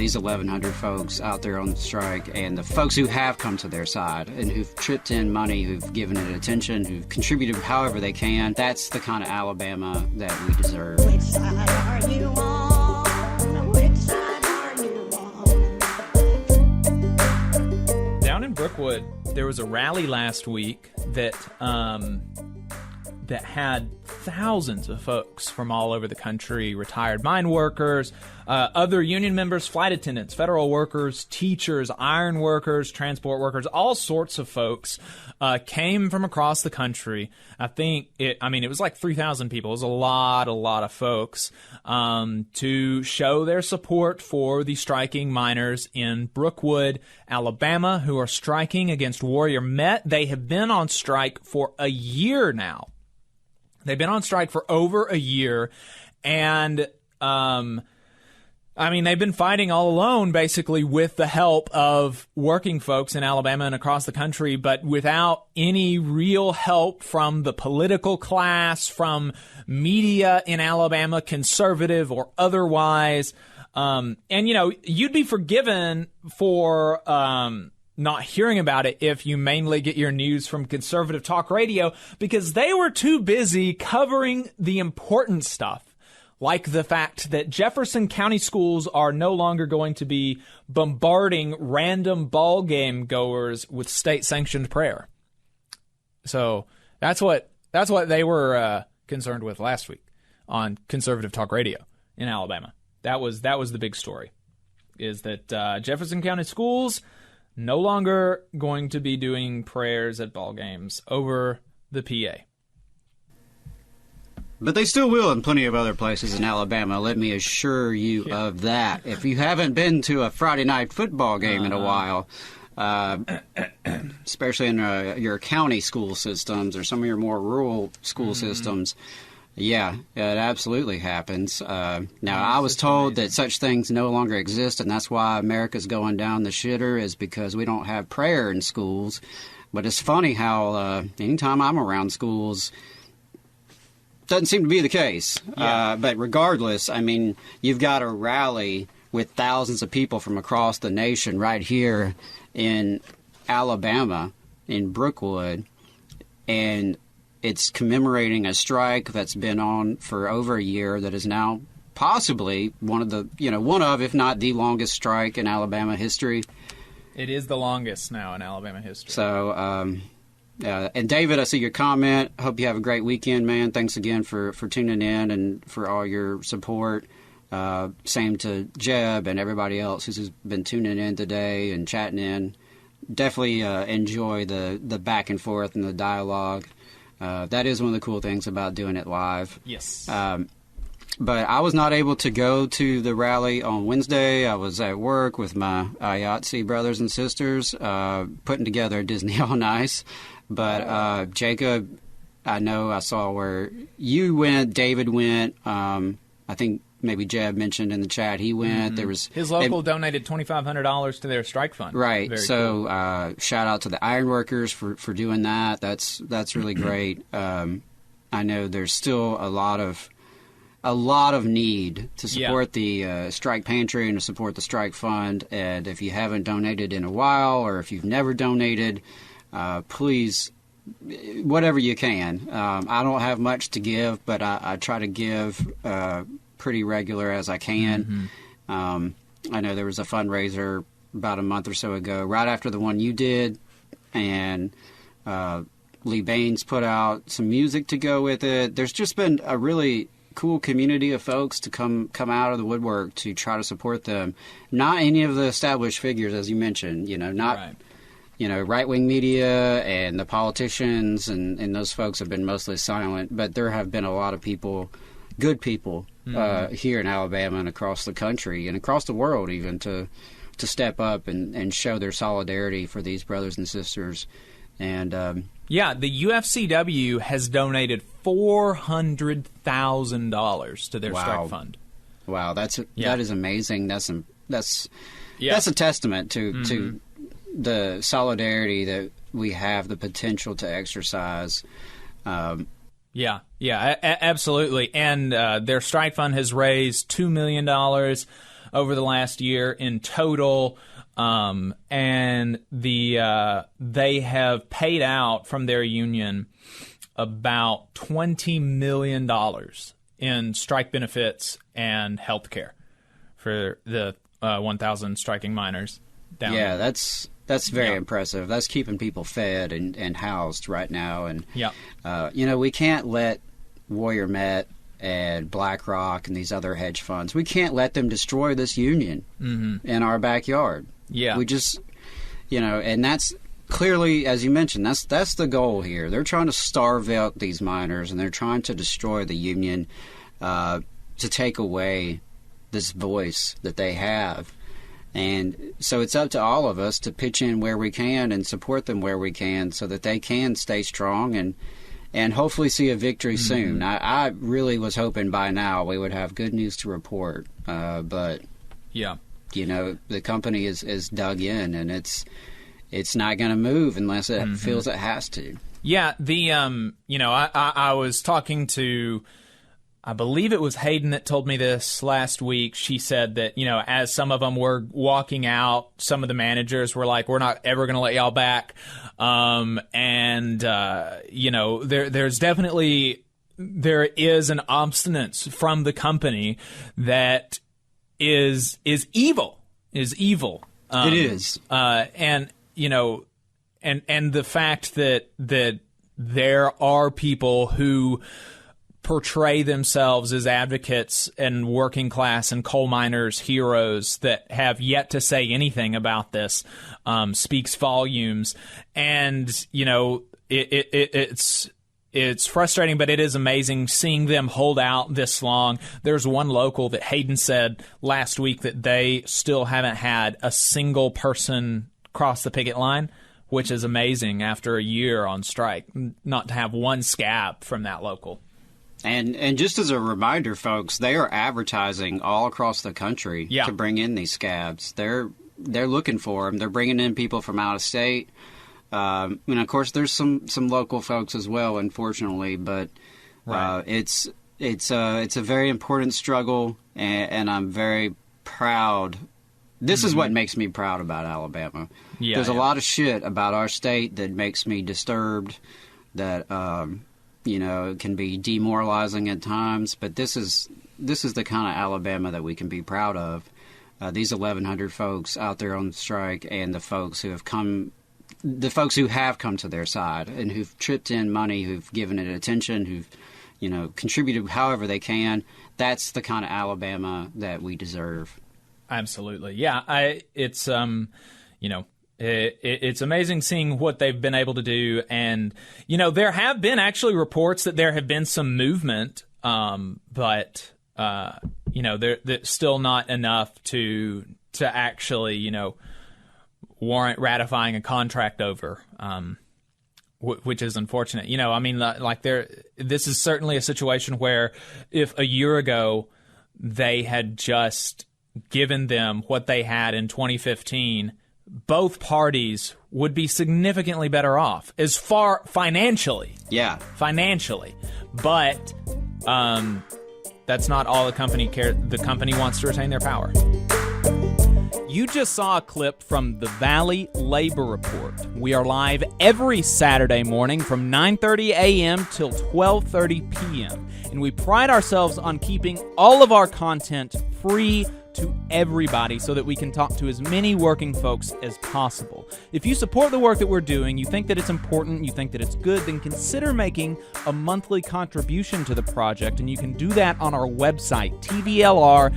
these 1,100 folks out there on the strike, and the folks who have come to their side and who've chipped in money, who've given it attention, who've contributed however they can, that's the kind of Alabama that we deserve. Which side are you on? Which side are you on? Down in Brookwood, there was a rally last week that had thousands of folks from all over the country, retired mine workers, other union members, flight attendants, federal workers, teachers, iron workers, transport workers, all sorts of folks came from across the country. It was like 3,000 people. It was a lot of folks to show their support for the striking miners in Brookwood, Alabama, who are striking against Warrior Met. They have been on strike for a year now. They've been on strike for over a year, and they've been fighting all alone, basically, with the help of working folks in Alabama and across the country, but without any real help from the political class, from media in Alabama, conservative or otherwise. You'd be forgiven for not hearing about it if you mainly get your news from conservative talk radio, because they were too busy covering the important stuff, like the fact that Jefferson County schools are no longer going to be bombarding random ball game goers with state-sanctioned prayer. So that's what they were concerned with last week on conservative talk radio in Alabama. That was the big story, is that Jefferson County schools no longer going to be doing prayers at ball games over the PA. But they still will in plenty of other places in Alabama, let me assure you of that. If you haven't been to a Friday night football game in a while, especially in your county school systems or some of your more rural school systems, yeah, it absolutely happens. Now, I was told that such things no longer exist, and that's why America's going down the shitter, is because we don't have prayer in schools. But it's funny how anytime I'm around schools, doesn't seem to be the case. Yeah. But regardless, you've got a rally with thousands of people from across the nation right here in Alabama, in Brookwood, and it's commemorating a strike that's been on for over a year that is now possibly one of, if not the longest strike in Alabama history. It is the longest now in Alabama history. So, and David, I see your comment. Hope you have a great weekend, man. Thanks again for tuning in and for all your support. Same to Jeb and everybody else who's been tuning in today and chatting in. Definitely enjoy the back and forth and the dialogue. That is one of the cool things about doing it live. Yes. But I was not able to go to the rally on Wednesday. I was at work with my IATSE brothers and sisters putting together Disney on Ice. But Jacob, I know I saw where you went, David went. I think maybe Jeb mentioned in the chat he went. There was his local donated $2,500 to their strike fund. Right. Very so cool. Shout out to the ironworkers for doing that. That's really great. I know there's still a lot of need to support the strike pantry and to support the strike fund. And if you haven't donated in a while, or if you've never donated, please, whatever you can. I don't have much to give, but I try to give pretty regular as I can. I know there was a fundraiser about a month or so ago, right after the one you did, and Lee Baines put out some music to go with it. There's just been a really cool community of folks to come out of the woodwork to try to support them. Not any of the established figures, as you mentioned, not Right. Right-wing media and the politicians and those folks have been mostly silent, but there have been a lot of people, good people, here in Alabama and across the country and across the world even to step up and show their solidarity for these brothers and sisters. And the UFCW has donated $400,000 to their strike fund. Wow, that is amazing. That's a testament to the solidarity that we have the potential to exercise. Absolutely. And their strike fund has raised $2 million. over the last year in total. And they have paid out from their union about $20 million in strike benefits and health care for the 1,000 striking miners down. Yeah, that's very impressive. That's keeping people fed and housed right now. And, we can't let Warrior Met and BlackRock and these other hedge funds, we can't let them destroy this union in our backyard. Yeah. We just, and that's clearly, as you mentioned, that's the goal here. They're trying to starve out these miners, and they're trying to destroy the union to take away this voice that they have. And so it's up to all of us to pitch in where we can and support them where we can so that they can stay strong and hopefully see a victory soon. I really was hoping by now we would have good news to report. But, the company is dug in, and it's not going to move unless it feels it has to. Yeah, I was talking to, I believe it was Hayden that told me this last week. She said that, as some of them were walking out, some of the managers were like, we're not ever going to let y'all back. There is an obstinance from the company that is evil. It is. And the fact that there are people who portray themselves as advocates and working class and coal miners heroes that have yet to say anything about this speaks volumes. And it's frustrating, but it is amazing seeing them hold out this long. There's one local that Hayden said last week that they still haven't had a single person cross the picket line, which is amazing after a year on strike, not to have one scab from that local. And just as a reminder, folks, they are advertising all across the country to bring in these scabs. They're looking for them. They're bringing in people from out of state. And of course, there's some local folks as well, unfortunately. But it's a very important struggle, and I'm very proud. This is what makes me proud about Alabama. There's a lot of shit about our state that makes me disturbed. That it can be demoralizing at times. But this is the kind of Alabama that we can be proud of. These 1,100 folks out there on strike, and the folks who have come to their side and who've chipped in money, who've given it attention, who've, contributed however they can. That's the kind of Alabama that we deserve. Absolutely. Yeah. It's amazing seeing what they've been able to do. And, there have been actually reports that there have been some movement, but there's still not enough to actually, warrant ratifying a contract over, which is unfortunate. This is certainly a situation where if a year ago they had just given them what they had in 2015, both parties would be significantly better off as far financially. Yeah. Financially. But that's not all the company cares. The company wants to retain their power. You just saw a clip from the Valley Labor Report. We are live every Saturday morning from 9:30 a.m. till 12:30 p.m. And we pride ourselves on keeping all of our content free to everybody so that we can talk to as many working folks as possible. If you support the work that we're doing, you think that it's important, you think that it's good, then consider making a monthly contribution to the project, and you can do that on our website, tvlr.fm.